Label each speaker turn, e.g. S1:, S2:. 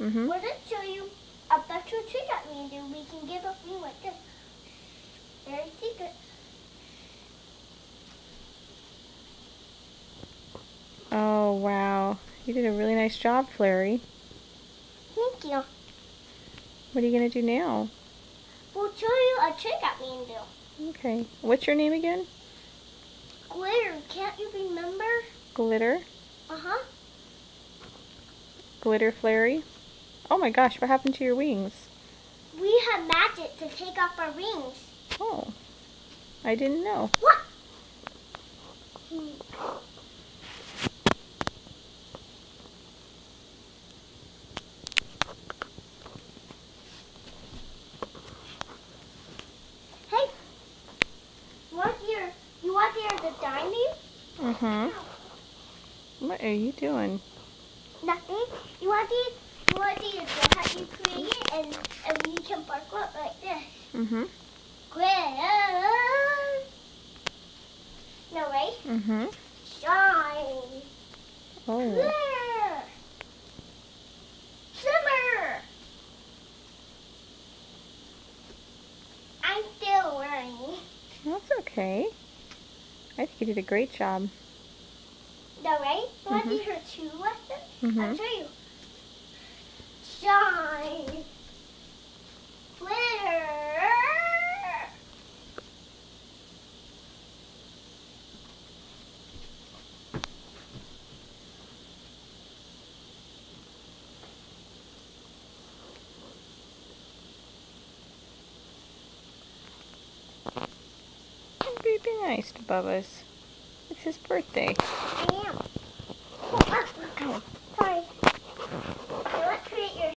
S1: Mm-hmm.
S2: We're going to show you a special trick that we can do. We can give a ring like this. Very secret.
S1: Oh, wow. You did a really nice job, Flurry.
S2: Thank you.
S1: What are you going to do now?
S2: We'll show you a trick that we can do.
S1: Okay. What's your name again?
S2: Glitter, can't you remember?
S1: Glitter?
S2: Uh-huh.
S1: Glitter Flurry? Oh my gosh, what happened to your wings?
S2: We have magic to take off our rings.
S1: Oh, I didn't know.
S2: What? Hey, you want to hear the diamond?
S1: Mm-hmm. What are you doing?
S2: Nothing. You want to see the drill how you create it and we can sparkle it like this.
S1: Mm-hmm.
S2: Glitter. No, right?
S1: Mm-hmm.
S2: Shine.
S1: Oh.
S2: Glitter. Shimmer. I'm still learning.
S1: That's okay. I think you did a great job.
S2: No, right? You want to do her 2 lessons?
S1: Mm-hmm.
S2: I'll show you. Shine. Glitter.
S1: Be nice to Bubba's. It's his birthday.
S2: I am.
S1: Oh.